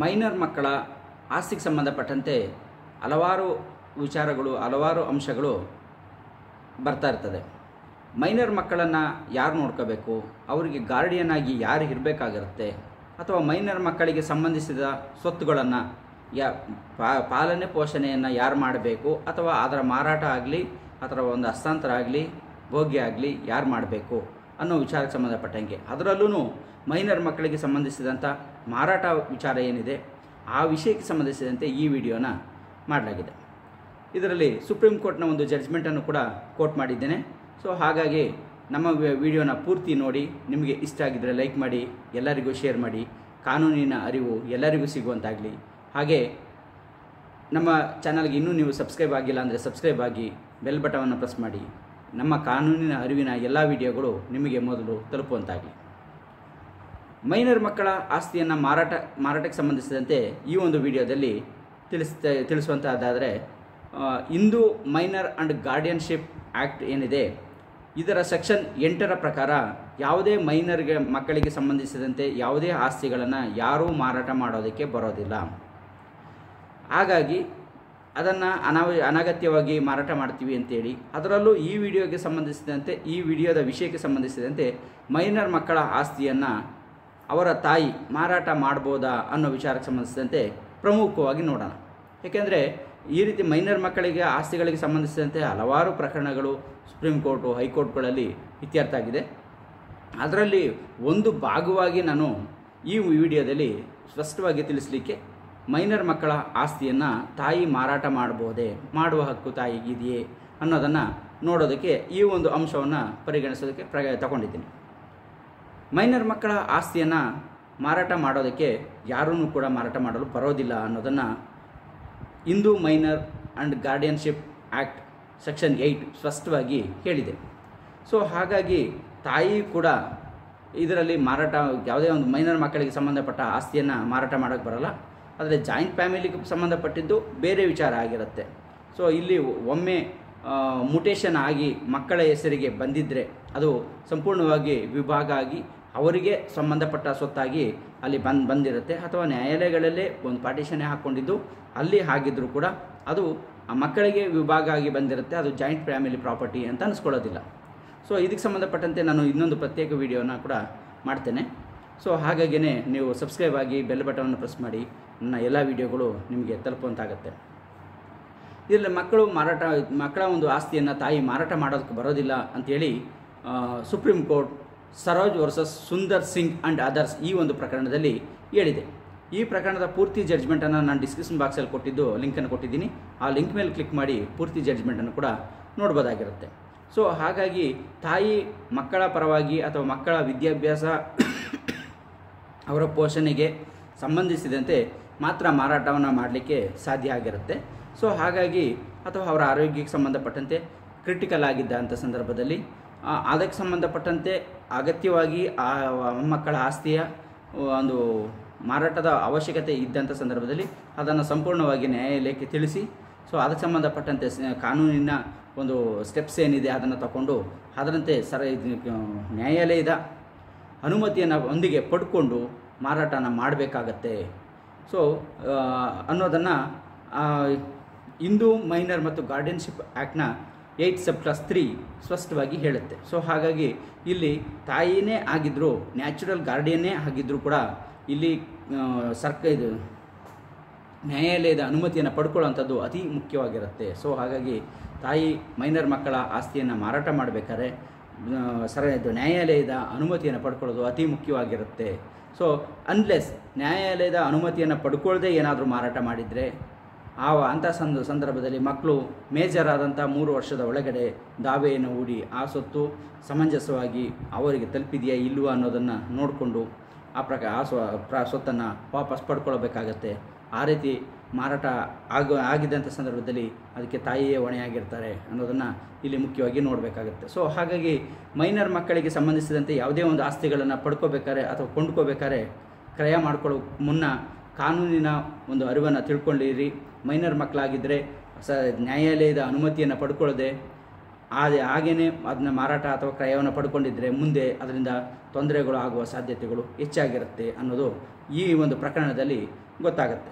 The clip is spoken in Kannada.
ಮೈನರ್ ಮಕ್ಕಳ ಆಸ್ತಿಗೆ ಸಂಬಂಧಪಟ್ಟಂತೆ ಹಲವಾರು ವಿಚಾರಗಳು ಹಲವಾರು ಅಂಶಗಳು ಬರ್ತಾ ಇರ್ತದೆ. ಮೈನರ್ ಮಕ್ಕಳನ್ನು ಯಾರು ನೋಡ್ಕೋಬೇಕು, ಅವರಿಗೆ ಗಾರ್ಡಿಯನ್ ಆಗಿ ಯಾರು ಇರಬೇಕಾಗಿರುತ್ತೆ, ಅಥವಾ ಮೈನರ್ ಮಕ್ಕಳಿಗೆ ಸಂಬಂಧಿಸಿದ ಸ್ವತ್ತುಗಳನ್ನು ಪಾಲನೆ ಪೋಷಣೆಯನ್ನು ಯಾರು ಮಾಡಬೇಕು, ಅಥವಾ ಅದರ ಮಾರಾಟ ಆಗಲಿ ಅಥವಾ ಒಂದು ಹಸ್ತಾಂತರ ಆಗಲಿ ಭೋಗ್ಯ ಆಗಲಿ ಯಾರು ಮಾಡಬೇಕು ಅನ್ನೋ ವಿಚಾರಕ್ಕೆ ಸಂಬಂಧಪಟ್ಟಂಗೆ, ಅದರಲ್ಲೂ ಮೈನರ್ ಮಕ್ಕಳಿಗೆ ಸಂಬಂಧಿಸಿದಂಥ ಮಾರಾಟ ವಿಚಾರ ಏನಿದೆ ಆ ವಿಷಯಕ್ಕೆ ಸಂಬಂಧಿಸಿದಂತೆ ಈ ವಿಡಿಯೋನ ಮಾಡಲಾಗಿದೆ. ಇದರಲ್ಲಿ ಸುಪ್ರೀಂ ಕೋರ್ಟ್ನ ಒಂದು ಜಡ್ಜ್ಮೆಂಟನ್ನು ಕೂಡ ಕೋಟ್ ಮಾಡಿದ್ದೇನೆ. ಸೊ ಹಾಗಾಗಿ ನಮ್ಮ ವಿಡಿಯೋನ ಪೂರ್ತಿ ನೋಡಿ, ನಿಮಗೆ ಇಷ್ಟ ಆಗಿದ್ದರೆ ಲೈಕ್ ಮಾಡಿ, ಎಲ್ಲರಿಗೂ ಶೇರ್ ಮಾಡಿ, ಕಾನೂನಿನ ಅರಿವು ಎಲ್ಲರಿಗೂ ಸಿಗುವಂತಾಗಲಿ. ಹಾಗೆ ನಮ್ಮ ಚಾನಲ್ಗೆ ಇನ್ನೂ ನೀವು ಸಬ್ಸ್ಕ್ರೈಬ್ ಆಗಿಲ್ಲ ಅಂದರೆ ಸಬ್ಸ್ಕ್ರೈಬ್ ಆಗಿ ಬೆಲ್ ಬಟವನ್ನು ಪ್ರೆಸ್ ಮಾಡಿ, ನಮ್ಮ ಕಾನೂನಿನ ಅರಿವಿನ ಎಲ್ಲ ವಿಡಿಯೋಗಳು ನಿಮಗೆ ಮೊದಲು ತಲುಪುವಂತಾಗಲಿ. ಮೈನರ್ ಮಕ್ಕಳ ಆಸ್ತಿಯನ್ನು ಮಾರಾಟಕ್ಕೆ ಸಂಬಂಧಿಸಿದಂತೆ ಈ ಒಂದು ವಿಡಿಯೋದಲ್ಲಿ ತಿಳಿಸುವಂಥದ್ದಾದರೆ, Hindu minor and guardianship act ಏನಿದೆ ಇದರ ಸೆಕ್ಷನ್ 8ರ ಪ್ರಕಾರ ಯಾವುದೇ ಮಕ್ಕಳಿಗೆ ಸಂಬಂಧಿಸಿದಂತೆ ಯಾವುದೇ ಆಸ್ತಿಗಳನ್ನು ಯಾರೂ ಮಾರಾಟ ಮಾಡೋದಕ್ಕೆ ಬರೋದಿಲ್ಲ. ಹಾಗಾಗಿ ಅದನ್ನು ಅನಗತ್ಯವಾಗಿ ಮಾರಾಟ ಮಾಡ್ತೀವಿ ಅಂತೇಳಿ, ಅದರಲ್ಲೂ ಈ ವಿಡಿಯೋಗೆ ಸಂಬಂಧಿಸಿದಂತೆ ಈ ವಿಡಿಯೋದ ವಿಷಯಕ್ಕೆ ಸಂಬಂಧಿಸಿದಂತೆ ಮೈನರ್ ಮಕ್ಕಳ ಆಸ್ತಿಯನ್ನು ಅವರ ತಾಯಿ ಮಾರಾಟ ಮಾಡ್ಬೋದಾ ಅನ್ನೋ ವಿಚಾರಕ್ಕೆ ಸಂಬಂಧಿಸಿದಂತೆ ಪ್ರಮುಖವಾಗಿ ನೋಡೋಣ. ಏಕೆಂದರೆ ಈ ರೀತಿ ಮೈನರ್ ಮಕ್ಕಳಿಗೆ ಆಸ್ತಿಗಳಿಗೆ ಸಂಬಂಧಿಸಿದಂತೆ ಹಲವಾರು ಪ್ರಕರಣಗಳು ಸುಪ್ರೀಂ ಕೋರ್ಟು ಹೈಕೋರ್ಟ್ಗಳಲ್ಲಿ ಇತ್ಯರ್ಥ ಆಗಿದೆ. ಅದರಲ್ಲಿ ಒಂದು ಭಾಗವಾಗಿ ನಾನು ಈ ವಿಡಿಯೋದಲ್ಲಿ ಸ್ಪಷ್ಟವಾಗಿ ತಿಳಿಸಲಿಕ್ಕೆ, ಮೈನರ್ ಮಕ್ಕಳ ಆಸ್ತಿಯನ್ನು ತಾಯಿ ಮಾರಾಟ ಮಾಡ್ಬೋದೇ, ಮಾಡುವ ಹಕ್ಕು ತಾಯಿಗಿದೆಯೇ ಅನ್ನೋದನ್ನು ನೋಡೋದಕ್ಕೆ ಈ ಒಂದು ಅಂಶವನ್ನು ಪರಿಗಣಿಸೋದಕ್ಕೆ ತಗೊಂಡಿದ್ದೀನಿ. ಮೈನರ್ ಮಕ್ಕಳ ಆಸ್ತಿಯನ್ನು ಮಾರಾಟ ಮಾಡೋದಕ್ಕೆ ಯಾರೂ ಕೂಡ ಮಾರಾಟ ಮಾಡಲು ಬರೋದಿಲ್ಲ ಅನ್ನೋದನ್ನು Hindu minor and guardianship act section 8 ಸ್ಪಷ್ಟವಾಗಿ ಹೇಳಿದೆ. ಸೊ ಹಾಗಾಗಿ ತಾಯಿ ಕೂಡ ಇದರಲ್ಲಿ ಯಾವುದೇ ಒಂದು ಮೈನರ್ ಮಕ್ಕಳಿಗೆ ಸಂಬಂಧಪಟ್ಟ ಆಸ್ತಿಯನ್ನು ಮಾರಾಟ ಮಾಡೋಕ್ಕೆ ಬರೋಲ್ಲ. ಆದರೆ ಜಾಯಿಂಟ್ ಫ್ಯಾಮಿಲಿಗೆ ಸಂಬಂಧಪಟ್ಟಿದ್ದು ಬೇರೆ ವಿಚಾರ ಆಗಿರುತ್ತೆ. ಸೊ ಇಲ್ಲಿ ಒಮ್ಮೆ ಮುಟೇಷನ್ ಆಗಿ ಮಕ್ಕಳ ಹೆಸರಿಗೆ ಬಂದಿದ್ದರೆ ಅದು ಸಂಪೂರ್ಣವಾಗಿ ವಿಭಾಗ ಆಗಿ ಅವರಿಗೆ ಸಂಬಂಧಪಟ್ಟ ಸ್ವತ್ತಾಗಿ ಅಲ್ಲಿ ಬಂದಿರುತ್ತೆ, ಅಥವಾ ನ್ಯಾಯಾಲಯಗಳಲ್ಲೇ ಒಂದು ಪಾರ್ಟಿಷನ್ನೇ ಹಾಕ್ಕೊಂಡಿದ್ದು ಅಲ್ಲಿ ಆಗಿದ್ದರೂ ಕೂಡ ಅದು ಆ ಮಕ್ಕಳಿಗೆ ವಿಭಾಗ ಆಗಿ ಬಂದಿರುತ್ತೆ, ಅದು ಜಾಯಿಂಟ್ ಫ್ಯಾಮಿಲಿ ಪ್ರಾಪರ್ಟಿ ಅಂತ ಅನಿಸ್ಕೊಳ್ಳೋದಿಲ್ಲ. ಸೊ ಇದಕ್ಕೆ ಸಂಬಂಧಪಟ್ಟಂತೆ ನಾನು ಇನ್ನೊಂದು ಪ್ರತ್ಯೇಕ ವಿಡಿಯೋನ ಕೂಡ ಮಾಡ್ತೇನೆ. ಸೊ ಹಾಗಾಗಿಯೇ ನೀವು ಸಬ್ಸ್ಕ್ರೈಬ್ ಆಗಿ ಬೆಲ್ ಬಟನನ್ನು ಪ್ರೆಸ್ ಮಾಡಿ, ನನ್ನ ಎಲ್ಲ ವಿಡಿಯೋಗಳು ನಿಮಗೆ ತಲುಪುವಂತಾಗುತ್ತೆ. ಇದರಲ್ಲಿ ಮಕ್ಕಳ ಒಂದು ಆಸ್ತಿಯನ್ನು ತಾಯಿ ಮಾರಾಟ ಮಾಡೋದಕ್ಕೆ ಬರೋದಿಲ್ಲ ಅಂಥೇಳಿ supreme court Saroj versus Sundar Singh and others ಈ ಒಂದು ಪ್ರಕರಣದಲ್ಲಿ ಹೇಳಿದೆ. ಈ ಪ್ರಕರಣದ ಪೂರ್ತಿ ಜಡ್ಜ್ಮೆಂಟನ್ನು ನಾನು ಡಿಸ್ಕ್ರಿಪ್ಷನ್ ಬಾಕ್ಸಲ್ಲಿ ಲಿಂಕನ್ನು ಕೊಟ್ಟಿದ್ದೀನಿ. ಆ ಲಿಂಕ್ ಮೇಲೆ ಕ್ಲಿಕ್ ಮಾಡಿ ಪೂರ್ತಿ ಜಡ್ಜ್ಮೆಂಟನ್ನು ಕೂಡ ನೋಡ್ಬೋದಾಗಿರುತ್ತೆ. ಸೊ ಹಾಗಾಗಿ ತಾಯಿ ಮಕ್ಕಳ ಪರವಾಗಿ ಅಥವಾ ಮಕ್ಕಳ ವಿದ್ಯಾಭ್ಯಾಸ ಅವರ ಪೋಷಣೆಗೆ ಸಂಬಂಧಿಸಿದಂತೆ ಮಾತ್ರ ಮಾರಾಟವನ್ನು ಮಾಡಲಿಕ್ಕೆ ಸಾಧ್ಯ ಆಗಿರುತ್ತೆ. ಸೊ ಹಾಗಾಗಿ ಅಥವಾ ಅವರ ಆರೋಗ್ಯಕ್ಕೆ ಸಂಬಂಧಪಟ್ಟಂತೆ ಕ್ರಿಟಿಕಲ್ ಆಗಿದ್ದಂಥ ಸಂದರ್ಭದಲ್ಲಿ ಅದಕ್ಕೆ ಸಂಬಂಧಪಟ್ಟಂತೆ ಅಗತ್ಯವಾಗಿ ಆ ಮಕ್ಕಳ ಆಸ್ತಿಯ ಒಂದು ಮಾರಾಟದ ಅವಶ್ಯಕತೆ ಇದ್ದಂಥ ಸಂದರ್ಭದಲ್ಲಿ ಅದನ್ನು ಸಂಪೂರ್ಣವಾಗಿ ನ್ಯಾಯಾಲಯಕ್ಕೆ ತಿಳಿಸಿ, ಸೊ ಅದಕ್ಕೆ ಸಂಬಂಧಪಟ್ಟಂತೆ ಕಾನೂನಿನ ಒಂದು ಸ್ಟೆಪ್ಸ್ ಏನಿದೆ ಅದನ್ನು ತಗೊಂಡು ಅದರಂತೆ ನ್ಯಾಯಾಲಯದ ಅನುಮತಿಯನ್ನು ಒಂದಿಗೆ ಪಡ್ಕೊಂಡು ಮಾರಾಟನ ಮಾಡಬೇಕಾಗತ್ತೆ. ಸೊ ಅನ್ನೋದನ್ನು ಹಿಂದೂ ಮೈನರ್ ಮತ್ತು ಗಾರ್ಡಿಯನ್ಶಿಪ್ ಆ್ಯಕ್ಟ್ನ 8 ಸಬ್ ಕ್ಲಾಸ್ 3 ಸ್ಪಷ್ಟವಾಗಿ ಹೇಳುತ್ತೆ. ಸೊ ಹಾಗಾಗಿ ಇಲ್ಲಿ ತಾಯಿನೇ ಆಗಿದ್ದರೂ, ನ್ಯಾಚುರಲ್ ಗಾರ್ಡಿಯನ್ನೇ ಆಗಿದ್ದರೂ ಕೂಡ ಇಲ್ಲಿ ಇದು ನ್ಯಾಯಾಲಯದ ಅನುಮತಿಯನ್ನು ಪಡ್ಕೊಳ್ಳೋವಂಥದ್ದು ಅತಿ ಮುಖ್ಯವಾಗಿರುತ್ತೆ. ಸೊ ಹಾಗಾಗಿ ತಾಯಿ ಮೈನರ್ ಮಕ್ಕಳ ಆಸ್ತಿಯನ್ನು ಮಾರಾಟ ಮಾಡಬೇಕಾದ್ರೆ ಇದು ನ್ಯಾಯಾಲಯದ ಅನುಮತಿಯನ್ನು ಪಡ್ಕೊಳ್ಳೋದು ಅತಿ ಮುಖ್ಯವಾಗಿರುತ್ತೆ. ಸೊ ಅನ್ಲೆಸ್ ನ್ಯಾಯಾಲಯದ ಅನುಮತಿಯನ್ನು ಪಡ್ಕೊಳ್ಳದೆ ಏನಾದರೂ ಮಾರಾಟ ಮಾಡಿದರೆ ಅಂಥ ಸಂದರ್ಭದಲ್ಲಿ ಮಕ್ಕಳು ಮೇಜರ್ ಆದಂಥ 3 ವರ್ಷದ ಒಳಗಡೆ ದಾವೆಯನ್ನು ಹೂಡಿ ಆ ಸ್ವತ್ತು ಸಮಂಜಸವಾಗಿ ಅವರಿಗೆ ತಲುಪಿದೆಯಾ ಇಲ್ಲವೋ ಅನ್ನೋದನ್ನು ನೋಡಿಕೊಂಡು ಆ ಸ್ವತ್ತನ್ನು ವಾಪಸ್ ಪಡ್ಕೊಳ್ಬೇಕಾಗತ್ತೆ. ಆ ರೀತಿ ಮಾರಾಟ ಆಗಿದ್ದಂಥ ಸಂದರ್ಭದಲ್ಲಿ ಅದಕ್ಕೆ ತಾಯಿಯೇ ಹೊಣೆಯಾಗಿರ್ತಾರೆ ಅನ್ನೋದನ್ನು ಇಲ್ಲಿ ಮುಖ್ಯವಾಗಿ ನೋಡಬೇಕಾಗುತ್ತೆ. ಸೊ ಹಾಗಾಗಿ ಮೈನರ್ ಮಕ್ಕಳಿಗೆ ಸಂಬಂಧಿಸಿದಂತೆ ಯಾವುದೇ ಒಂದು ಆಸ್ತಿಗಳನ್ನು ಪಡ್ಕೋಬೇಕಾದ್ರೆ ಅಥವಾ ಕೊಂಡ್ಕೋಬೇಕಾದ್ರೆ ಕ್ರಯ ಮಾಡ್ಕೊಳ್ಳೋ ಮುನ್ನ ಕಾನೂನಿನ ಒಂದು ಅರಿವನ್ನು ತಿಳ್ಕೊಂಡಿರಿ. ಮೈನರ್ ಮಕ್ಕಳಾಗಿದ್ದರೆ ನ್ಯಾಯಾಲಯದ ಅನುಮತಿಯನ್ನು ಪಡ್ಕೊಳ್ಳದೆ ಹಾಗೆಯೇ ಅದನ್ನ ಮಾರಾಟ ಅಥವಾ ಕ್ರಯವನ್ನು ಪಡ್ಕೊಂಡಿದ್ದರೆ ಮುಂದೆ ಅದರಿಂದ ತೊಂದರೆಗಳು ಆಗುವ ಸಾಧ್ಯತೆಗಳು ಹೆಚ್ಚಾಗಿರುತ್ತೆ ಅನ್ನೋದು ಈ ಒಂದು ಪ್ರಕರಣದಲ್ಲಿ ಗೊತ್ತಾಗುತ್ತೆ.